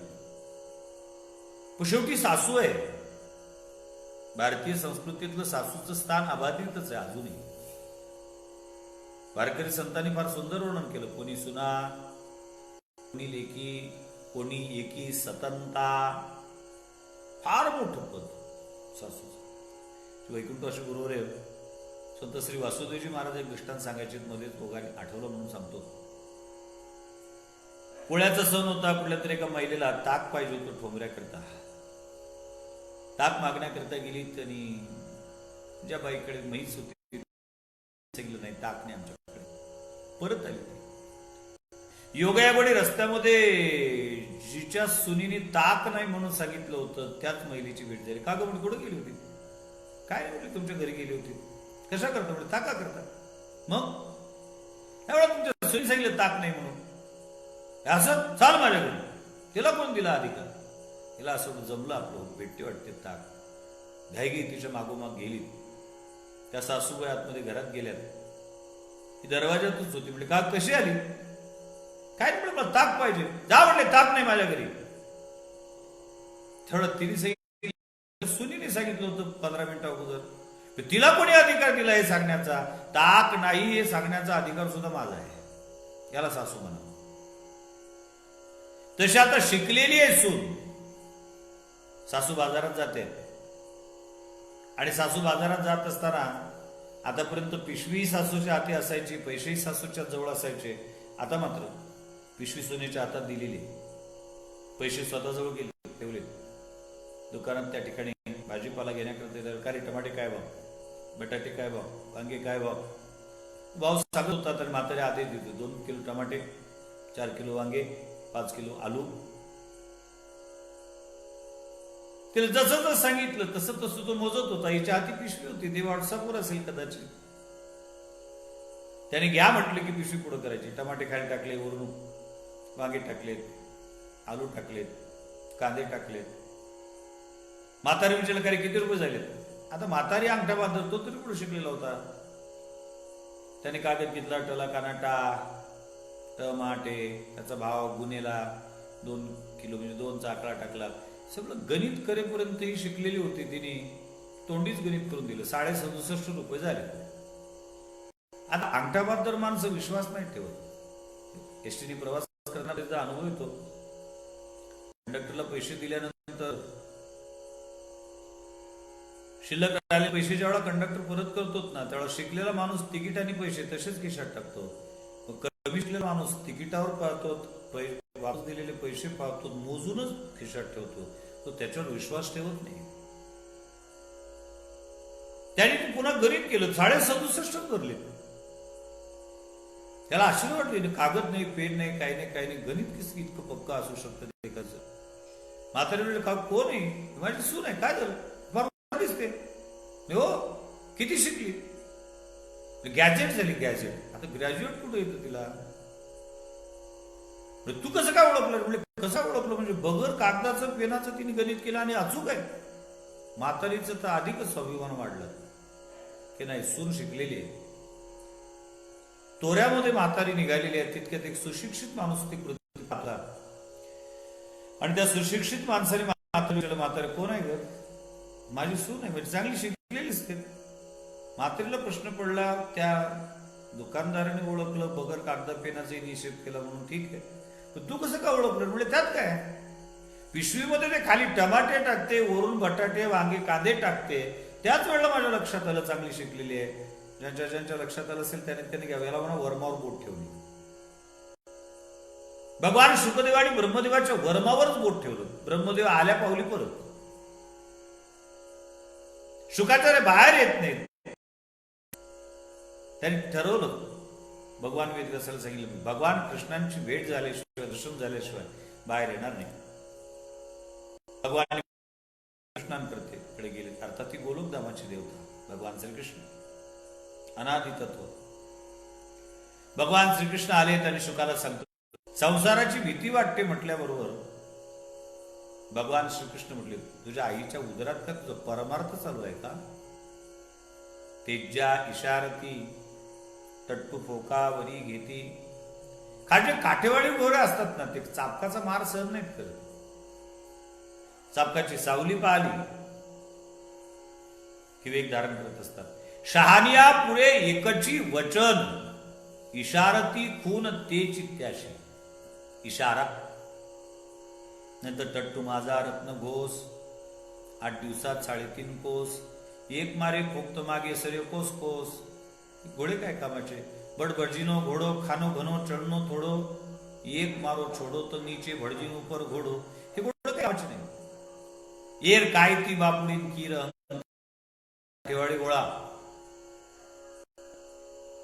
पण शेवटी सासू आहे. भारतीय संस्कृतीतलं सासूचं स्थान अबाधितच आहे अजूनही. वारकरी संतांनी फार सुंदर वर्णन केलं. कोणी सुना, कोणी लेकी, कोणी एकी सतंता. फार मोठं पद सासूचं. वैकुंठवासी गुरुवर्य संत श्री वासुदेवजी महाराज एक दृष्टांत सांगायचे, मध्ये दोघांनी आठवलं म्हणून सांगतो. पोळ्याचा सण होता. कुठल्या तरी एका महिलेला ताक पाहिजे होतं ठोंबऱ्या करता. ताक मागण्याकरता गेलीत आणि ज्या बाईकडे म्हैस होती सांगितलं नाही ताक नाही आमच्याकडे, परत आली ती. योगायोगाने रस्त्यामध्ये जिच्या सुनीने ताक नाही म्हणून सांगितलं होतं त्याच महिलेची भेट झाली. का ग म्हणजे कुठं गेली होती? काय नाही म्हटलं, तुमच्या घरी गेली होती. कशा करता म्हणजे? ताका करता. मग एवढा तुमच्या सुनी सांगितलं ताक नाही म्हणून, असं चाल माझ्या घरी. तिला कोण दिला अधिकार? तिला असं जमलं आपलं भेटते वाटते ताक. घाईगी तिच्या मागोमाग गेली. त्या सासूबाई आतमध्ये घरात गेल्यात. ती दरवाजातच होती. म्हणजे का कशी आली? काय नाही म्हटलं, मला ताक पाहिजे. जा म्हटले, ताक नाही माझ्या घरी. थोडं तिने सांगितलं, सुनीने सांगितलं होतं 15 मिनिटं अगोदर. तिला कोणी अधिकार दिला हे सांगण्याचा? ताक नाही हे सांगण्याचा अधिकार सुद्धा माझा आहे. याला सासू म्हणा. तशी आता शिकलेली आहे सून. सासू बाजारात जाते आणि सासू बाजारात जात असताना आतापर्यंत पिशवी सासूच्या हाती असायची, पैसेही सासूच्या जवळ असायचे. आता मात्र पिशवी सुनेच्या हातात दिलेली, पैसे स्वतःजवळ गेले ठेवले. दुकानात त्या ठिकाणी भाजीपाला घेण्याकरता तरकारी टमाटे काय भाव, बटाटे काय भाव, वांगे काय भाव, भाव सांगत होता. तर म्हातारे आदेश देतो 2 किलो टमाटे, 4 किलो वांगे, 5 किलो आलू. तिला जसं जसं सांगितलं तसं तसं तो मोजत होता. हिच्या हाती पिशवी होती, ते व्हॉट्सअपवर असेल कदाचित. त्याने घ्या म्हटलं की पिशवी पुढं करायची. टमाटे खाली टाकले, वरून वांगे टाकलेत, आलू टाकलेत, कांदे टाकलेत. म्हातारी विचारलं काय किती रुपये झालेत? आता म्हातारी अंगठा बांधत, तो तरी पुढे शिकलेला होता. त्याने कागद घेतला, टला कानाटा, टमाटे, त्याचा भाव गुन्हेला 2 किलो म्हणजे 2चा आकडा टाकला. सगळं गणित करेपर्यंत ही शिकलेली होती. तिने तोंडीच गणित करून दिलं. 67.5 रुपये झाले. आता अंगठाबाद माणसं विश्वास नाही ठेवत. एसटीने प्रवास करणार त्याचा अनुभव येतो. कंडक्टरला पैसे दिल्यानंतर शिल्लक राहिले पैसे ज्यावेळा कंडक्टर परत करतोच ना, त्यावेळा शिकलेला माणूस तिकीट आणि पैसे तसेच खिशात टाकतो. कमी शिकलेला माणूस तिकिटावर पाहतो, वापस दिलेले पैसे पाहतो, मोजूनच खिशात ठेवतो. तो त्याच्यावर विश्वास ठेवत नाही. त्याने पुन्हा गणित केलं, 67.5 भरले. त्याला आश्चर्य वाटले. कागद नाही, पेन नाही, काही नाही, काही नाही. गणित कसं इतकं पक्का असू शकतं एकाचं? म्हातारी वेळ का कोण आहे? माझी सून आहे. काय झालं? दिसते हो, किती शिकली? गॅजेट झाली, गॅजेट. आता ग्रॅज्युएट कुठं येतं तिला? तू कसं काय ओळखलं? म्हणजे कसं ओळखलं म्हणजे बगर कागदाचं पेनाचं तिने गणित केलं आणि अचूक आहे. म्हातारीचं तर अधिकच स्वाभिमान वाढलं की नाही, सून शिकलेली आहे. तोऱ्यामध्ये म्हातारी निघालेली आहे. तितक्यात एक सुशिक्षित माणूस ती कृती पाहला आणि त्या सुशिक्षित माणसाने म्हातारी कोण आहे ग? माझी सून आहे. म्हणजे चांगली शिकलेलीच ते. म्हातारीला प्रश्न पडला. त्या दुकानदाराने ओळखलं, बगर कागदा पेनाचा निषेध केला म्हणून ठीक आहे. पण तू कसं का ओळखलं? म्हणजे त्यात काय, पिशवीमध्ये ते खाली टमाटे टाकते, वरून बटाटे, वांगे, कांदे टाकते. त्याच वेळेला माझ्या लक्षात आलं चांगली शिकलेली आहे. ज्यांच्या ज्यांच्या लक्षात आलं असेल त्याने घ्यावं. याला म्हणा वर्मावर बोट ठेवली. भगवान शुकदेवाने ब्रह्मदेवाच्या वर्मावरच बोट ठेवलं. ब्रह्मदेव आल्या पावली परत. शुकाचार्य बाहेर येत नाहीत. त्यांनी ठरवलं, भगवान वेदव्यासाला सांगितलं, भगवान कृष्णांची भेट झाल्याशिवाय, दर्शन झाल्याशिवाय बाहेर येणार नाही. भगवान कृष्णांकडे कडे गेले. अर्थात ती गोलोकधामाची देवता भगवान श्रीकृष्ण, अनादि तत्व. भगवान श्रीकृष्ण आले आणि शुकाला सांगतो, संसाराची भीती वाटते म्हटल्याबरोबर भगवान श्रीकृष्ण म्हटले, तुझ्या आईच्या उदरात का तुझं परमार्थ चालू आहे का? तेज्या इशारती तट्टू फोकावरी घेती. खालचे काठेवाडी घोडे असतात ना, ते चापकाचा मार सहन नाहीत करत. चापकाची सावली पाहिली कि वेग धारण करत असतात. शहानिया पुढे एकची वचन, इशारती खून ते चित्त्याशी. इशारा नंतर टट्टू माझा रत्न घोष, 8 दिवसात 3.5 कोस, एक मारे फुक्त मागे सरे कोस कोस. घोडे काय कामाचे? बडबडजीनो घोडो, खानो घनो चढनो थोडो, एक मारो छोडो तो नीचे भडजीनो पर घोडो. हे घोडे काय कामाचे नाही. येर काय ती बापुडीन कीर दिवाळी गोळा.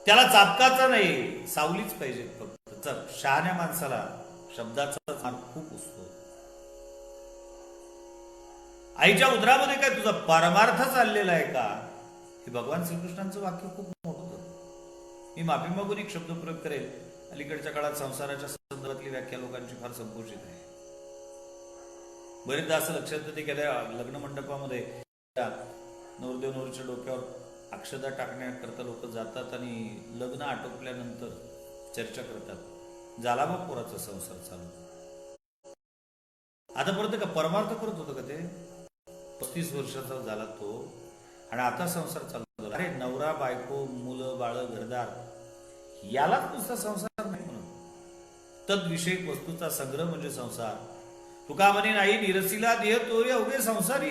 त्याला चापकाचा नाही, सावलीच पाहिजे फक्त. शहाण्या माणसाला शब्दाचा मार खूप असतो. आईच्या उदरामध्ये काय तुझा परमार्थ चाललेला आहे का, हे भगवान श्रीकृष्णांचं वाक्य खूप मोठं होतं. मी माफी मागून एक शब्द प्रयोग करेल. अलीकडच्या काळात संसाराच्या संदर्भातली व्याख्या लोकांची फार संकुचित आहे. बरेचदा असं लक्षात येते की लग्न मंडपामध्ये नवरदेव नवरीच्या डोक्यावर अक्षदा टाकण्याकरता लोक जातात आणि लग्न आटोपल्यानंतर चर्चा करतात, झाला मग पोराचा संसार चालू. आता परत का परमार्थ करत होतं का ते? 35 वर्षाचा झाला तो आणि आता संसार चालू झाला. अरे नवरा बायको मुलं बाळ घरदार यालाच नुसता संसार नाही म्हणून. तद्विषयक वस्तूचा संग्रह म्हणजे संसार. तुका म्हणे नाही निरसीला देह तोरे अवघे संसारी.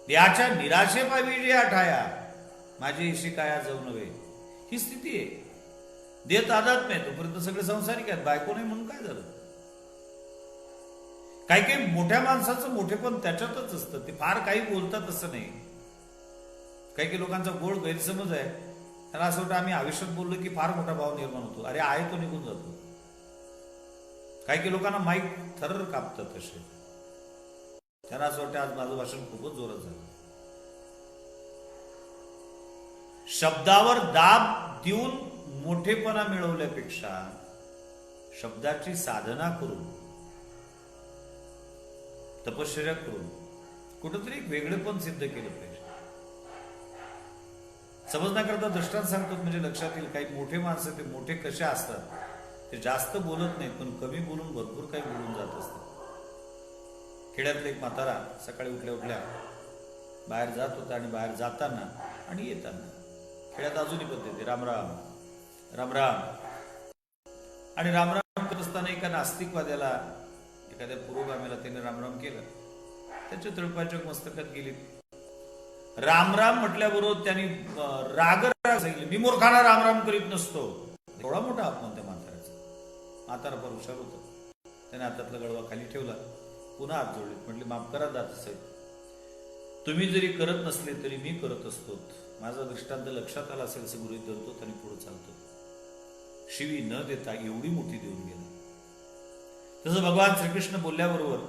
देहाच्या निराशेपावी जे आठाया माझी इशी काया जाऊ नव्हे, ही स्थिती आहे. देह तादात नाही तोपर्यंत सगळे संसारिक आहेत. बायको नाही म्हणून काय झालं? काही काही मोठ्या माणसाचं मोठेपण त्याच्यातच असतं. ते फार काही बोलतात असं नाही. काही काही लोकांचा गोड गैरसमज आहे. त्यांना असं वाटतं आम्ही आयुष्यात बोललो की फार मोठा भाव निर्माण होतो. अरे आहे तो निघून जातो. काही काही लोकांना माईक थर्र कापतात असे. त्यांना असं वाटतं आज माझं भाषण खूपच जोरात झालं. शब्दावर दाब देऊन मोठेपणा मिळवल्यापेक्षा शब्दाची साधना करून तपश्चर्या करून कुठंतरी एक वेगळेपण सिद्ध केलं पाहिजे. समजण्याकरता दृष्टांत सांगतो म्हणजे लक्षात येईल. काही मोठे माणसं ते मोठे कसे असतात, ते जास्त बोलत नाहीत पण कमी बोलून भरपूर काही बोलून जात असतात. खेड्यातला एक म्हातारा सकाळी उठल्या उठल्या बाहेर जात होता आणि बाहेर जाताना आणि येताना खेड्यात अजूनही पद्धती रामराम रामराम आणि रामराम करत असताना एका नास्तिकवाद्याला, एखाद्या पुरोगामीला त्याने रामराम केलं. त्याच्या तळपाच्या मस्तकात गेली. रामराम म्हटल्याबरोबर त्यांनी राग सांगितले, मी मूर्खाना रामराम करीत नसतो. एवढा मोठा अपमान त्या म्हाताऱ्याचा. म्हातारा फार हुशार होता. त्याने हातातला गळवा खाली ठेवला, पुन्हा हात जोडले, म्हटले माफ करा दात साहेब, तुम्ही जरी करत नसले तरी मी करत असतो. माझा दृष्टांत लक्षात आला असेल असं गृहीत धरतो आणि पुढे चालतो. शिवी न देता एवढी मोठी देऊन गेला. तसं भगवान श्रीकृष्ण बोलल्याबरोबर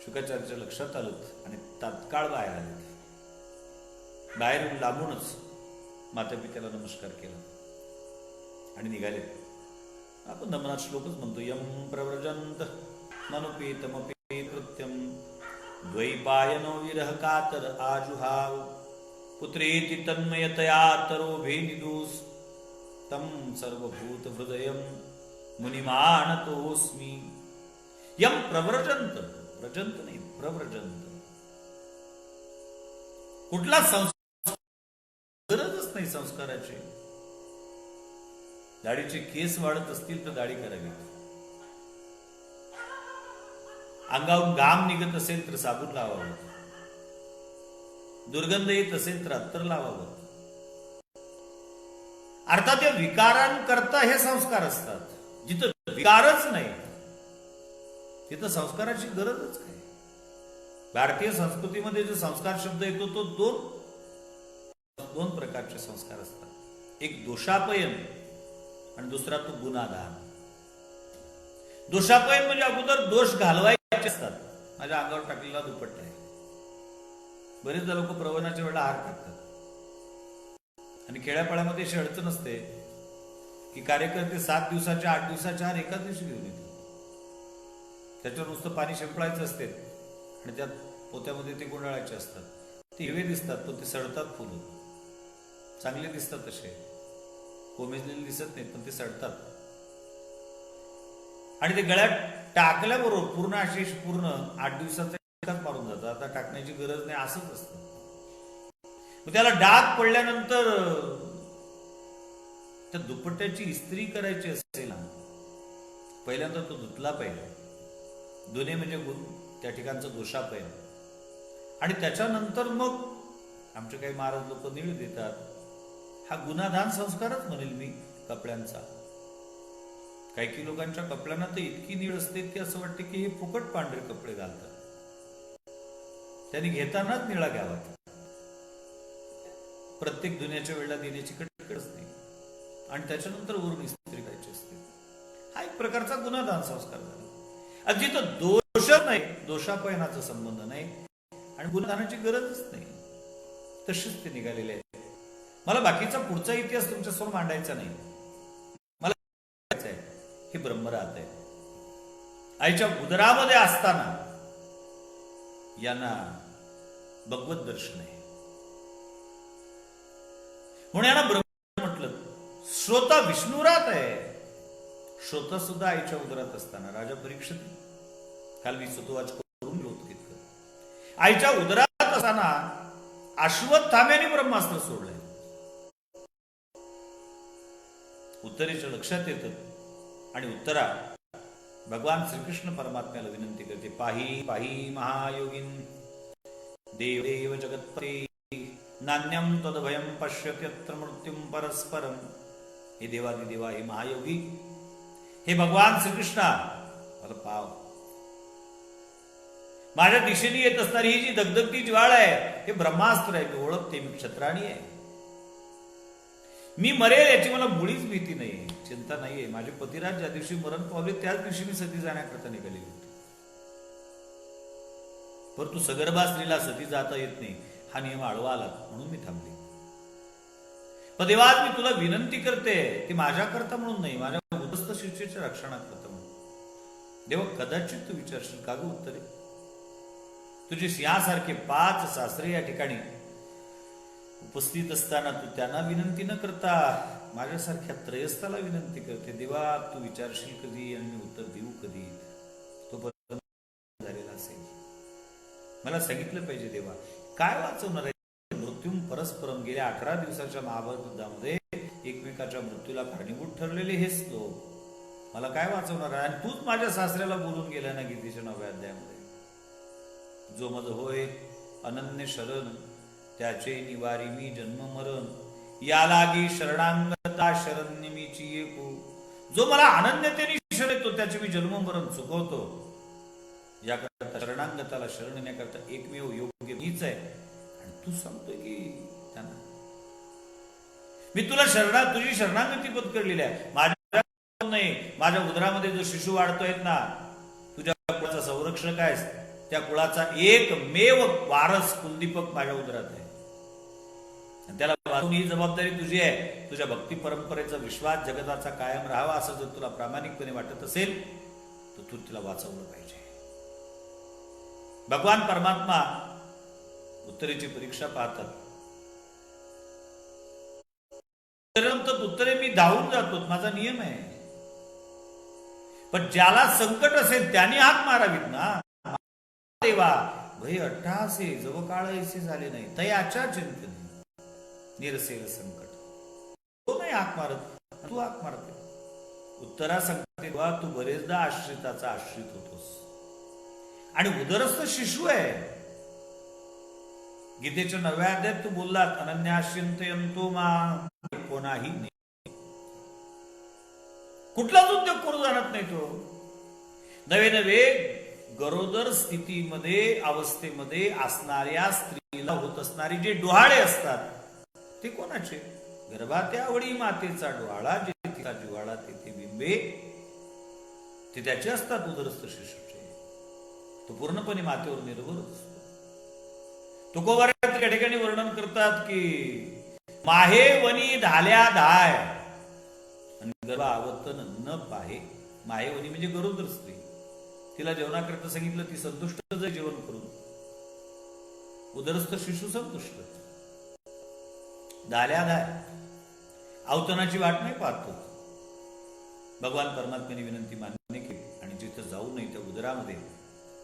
शुकाचार्याच्या लक्षात आलं आणि तात्काळ बाहेर आले. बाहेर येऊन लांबूनच माता पित्याला नमस्कार केला आणि निघाले. आपण नमनाथ श्लोकच म्हणतो, यम प्रव्रजंत मनुपेतमपे कृत्यम द्वैपायनो विरह कातर आजुहाव पुत्रेति तन्मयतया तरोभे निदूस तम सर्वभूत हृदयम मुनिमानतोस्मी. यम प्रव्रजंत, व्रजंत नाही प्रव्रजंत. कुठला संस्कार गरजच नाही संस्काराची. दाढीचे केस वाढत असतील तर दाढी करावी. अंगावरून घाम निघत असेल तर साबण लावावं. दुर्गंध येत असेल तर अत्तर लावावं. अर्थात या विकारांकरता हे संस्कार असतात. जिथं विकारच नाही तिथं संस्काराची गरजच काय. भारतीय संस्कृतीमध्ये जो संस्कार शब्द येतो तो दोन प्रकारचे संस्कार असतात. एक दोषापयन आणि दुसरा तो गुणाधान. दोषापयन म्हणजे अगोदर दोष घालवायचे असतात. माझ्या अंगावर टाकलेला दुपट्टा आहे. बरेचदा लोक प्रवचनाच्या वेळेला हार टाकतात आणि खेड्यापाड्यामध्ये अशी अडचण असते की कार्यकर्ते 7 दिवसाच्या 8 दिवसाच्या हार एका दिवशी घेऊन येतात. त्याच्यावर नुसतं पाणी शिंपडायचं असते आणि त्यात पोत्यामध्ये ते गुंडाळायचे असतात. ते हिरवे दिसतात पण ते सडतात. फुलं चांगले दिसतात, तसे कोमेजलेले दिसत नाहीत पण ते सडतात. आणि ते गळ्यात टाकल्याबरोबर पूर्ण अशी पूर्ण 8 दिवसाचा एकाच मारून जातात. आता टाकण्याची गरज नाही असंच असतं. मग त्याला डाग पडल्यानंतर त्या दुपट्ट्याची इस्त्री करायची असेल ना, पहिल्यांदा तो धुतला पाहिजे. धुणे म्हणजे त्या ठिकाणचं दोषापयन. आणि त्याच्यानंतर मग आमचे काही महाराज लोक निळ देतात. हा गुणाधान संस्कारच म्हणेल मी कपड्यांचा. काही लोकांच्या कपड्यांना तर इतकी नीड असते की असं वाटते की हे फुकट पांढरे कपडे घालतात, त्यांनी घेतानाच निळा घ्यावा. प्रत्येक दुनियाच्या वेळेला देण्याची कटकटच नाही आणि त्याच्यानंतर वरून इस्त्री करायची असते. हा एक प्रकारचा गुन्हादान संस्कार झाला. अगदी तो दोष नाही, दोषापयनाचा संबंध नाही आणि गुन्हादानाची गरजच नाही. तशीच ते निघालेले आहे. मला बाकीचा पुढचा इतिहास तुमच्यासमोर मांडायचा नाही. मला हे ब्रह्मरात आहे. आईच्या उदरामध्ये असताना यांना भगवत दर्शन आहे म्हणून यांना ब्रह्म म्हटलं. श्रोता विष्णुरात आहे. श्रोता सुद्धा आईच्या उदरात असताना राजा परीक्षित, काल मी सुतोवाच करून होत तितकं, आईच्या उदरात असताना अश्वत्थाम्याने ब्रह्मास्त्र सोडलंय. उत्तरेच्या लक्षात येतं आणि उत्तरा भगवान श्रीकृष्ण परमात्म्याला विनंती करते, पाही पाही महायोगीन देव देव जगत्पते नान्यम तदभयम पश्यत्यत्र मृत्युम परस्परम. हे देवादी देवा, हे महायोगी, हे भगवान श्रीकृष्णा, मला पाव. माझ्या दिशेने येत असणारी ही जी दगदगती ज्वाळ आहे हे ब्रह्मास्त्र आहे. मी ओळखते, मी क्षत्राणी आहे. मी मरेल याची मला मुळीच भीती नाही, चिंता नाहीये. माझे पतिराज ज्या दिवशी मरण पावले त्याच दिवशी मी सती जाण्याकरता निघाली होती. परंतु सगर्भा स्त्रीला सती जाता येत नाही हा नियम आडवा आला म्हणून मी थांबली. पण देवा, आज मी तुला विनंती करते, ती माझ्याकरता म्हणून नाही, माझ्या उदस्थ शिष्याच्या रक्षणाकरता म्हणून. देवा, कदाचित तू विचारशील का ग उत्तरे, तुझे सिंहासारखे 5 सासरे या ठिकाणी उपस्थित असताना तू त्यांना विनंती न करता माझ्यासारख्या त्रयस्थाला विनंती करते. देवा, तू विचारशील कधी आणि मी उत्तर देऊ कधी? तो झालेला असेल. मला सांगितलं पाहिजे देवा, काय वाचवणार आहे? मृत्यूम परस्परम, गेल्या 18 दिवसाच्या महाभारत युद्धामध्ये एकमेकाच्या मृत्यूला कारणीभूत ठरलेले हेच लोक. मला काय वाचवणार आहे? आणि तूच माझ्या सासऱ्याला बोलून गेला ना गीतेच्या 9व्या अध्यायामध्ये, जो मज होय अनन्य शरण त्याचे निवारी मी जन्म मरण, या लागी शरणांगता शरण्यमीची एकू. जो मला अनन्यतेने शरण येतो त्याचे मी जन्म मरण चुकवतो. याकरता शरणांगताला शरण येण्याकरता एकमेव योग्य मीच आहे. आणि तू सांगतोय की त्यांना मी तुला तुझी शरणागती पत्करलेली आहे. माझ्या नाही, माझ्या उदरामध्ये जो शिशु वाढतोय ना, तुझ्या कुळाचा संरक्षक आहेस, त्या कुळाचा एकमेव वारस कुलदीपक माझ्या उदरात आहे. त्याला वाचून ही जबाबदारी तुझी आहे. तुझ्या भक्ती परंपरेचा विश्वास जगताचा कायम राहावा असं जर तुला प्रामाणिकपणे वाटत असेल तर तू तिला वाचवलं पाहिजे. भगवान परमात्मा उत्तरेची परीक्षा पाहतात. उत्तरे मी धावून जातो, माझा नियम आहे. पण ज्याला संकट असेल त्याने हाक मारावीत ना. देवा, भय अट्टासे जव काळ ऐसे झाले नाही, तयाच्या चिंतने निरसेल संकट. तो नाही हाक मारत, तू हाक मारते. उत्तरा सांगते, तू बरेचदा आश्रिताचा आश्रित होतोस आणि उदरस्थ शिशु आहे. गीतेच्या 9व्या अध्यायात तू बोललात, अनन्याश्चिंतयन्तो मां, कोणाही नाही, कुठलाच उद्योग करू जाणत नाही तो. नवे नवे गरोदर स्थितीमध्ये अवस्थेमध्ये असणाऱ्या स्त्रीला होत असणारी जे डोहाळे असतात ते कोणाचे? गर्भात आवडी मातेचा डोहाळा, जे तिचा जिव्हाळा तेथे बिंबे, ते त्याचे असतात उदरस्थ शिशूचे. तो पूर्णपणे मातेवर निर्भर असतो. तुकोबारात त्या ठिकाणी वर्णन करतात की माहे वनी धाल्या धाय आणि गर्भ आवतन न पाहे. माहेवनी म्हणजे गरोदर स्त्री. तिला जेवणाकरता सांगितलं, ती संतुष्ट जर जेवण करून, उदरस्थ शिशु संतुष्ट. धाल्या धाय, आवतनाची वाट नाही पाहतो. भगवान परमात्म्याने विनंती मान्य केली आणि जिथं जाऊ नये त्या उदरामध्ये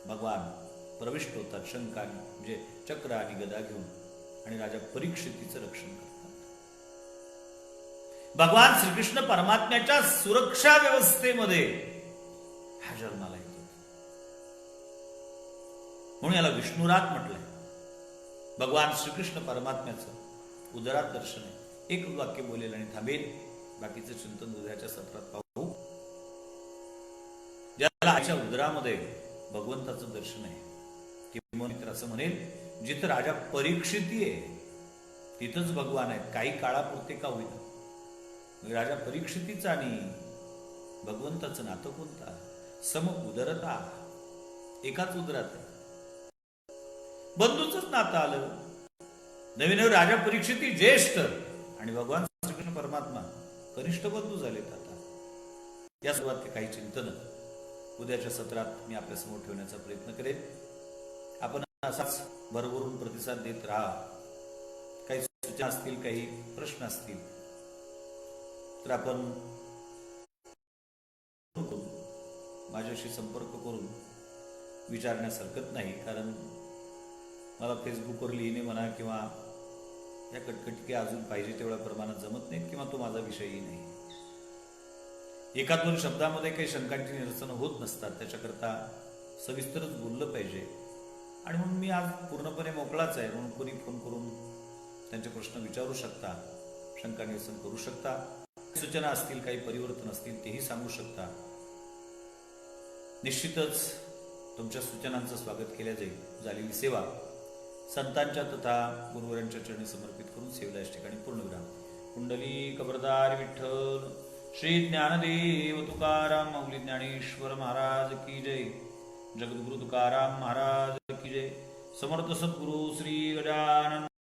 भगवान प्रविष्ट होतात शंखाने, म्हणजे चक्र आणि गदा घेऊन, आणि राजा परीक्षितीचं रक्षण करतात. भगवान श्रीकृष्ण परमात्म्याच्या सुरक्षा व्यवस्थेमध्ये हा जन्माला येतो. म्हणून याला विष्णुरात म्हटलंय. भगवान श्रीकृष्ण परमात्म्याचं उदरात दर्शन आहे. एक वाक्य बोलेल आणि थांबेल. बाकीचं चिंतन उद्याच्या सत्रात पाहू. आईच्या उदरामध्ये भगवंताचं दर्शन आहे. किंवा मित्र असं म्हणेल, जिथं राजा परीक्षिती आहे तिथंच भगवान आहेत, काही काळापुरते का होईना. राजा परीक्षितीचा आणि भगवंताचं नातं कोणता? सम उदरता, एकाच उदरात बंधूच नातं आलं. नवीन राजा परीक्षिती ज्येष्ठ आणि भगवान श्रीकृष्ण परमात्मा कनिष्ठ बंधू झालेत. आता या सर्वात काही चिंतन उद्याच्या सत्रात मी आपल्यासमोर ठेवण्याचा प्रयत्न करेन. आपण असाच भरभरून प्रतिसाद देत राहा. काही सूचना असतील, काही प्रश्न असतील तर आपण माझ्याशी संपर्क करून विचारण्यास हरकत नाही. कारण मला फेसबुकवर लिहिणे म्हणा किंवा या कटकटी अजून पाहिजे तेवढ्या प्रमाणात जमत नाहीत किंवा तो माझा विषयही नाही. एका दोन शब्दामध्ये काही शंकांची निरसनं होत नसतात, त्याच्याकरता सविस्तरच बोललं पाहिजे. आणि म्हणून मी आज पूर्णपणे मोकळाच आहे. म्हणून कोणी फोन करून त्यांचे प्रश्न विचारू शकता, शंका निरसन करू शकता. सूचना असतील, काही परिवर्तन असतील तेही सांगू शकता. निश्चितच तुमच्या सूचनांचं स्वागत केल्या जाईल. झालेली सेवा संतांच्या तथा गुरुवरांच्या चरणी समर्पित करून सेवेला या ठिकाणी पूर्णविराम. कुंडली कबरदार विठ्ठल श्री ज्ञानदेव तुकाराम माऊली ज्ञानेश्वर महाराज की जय. जगद्गुरु तुकाराम महाराज की जय. समर्थ सद्गुरु श्री गजानन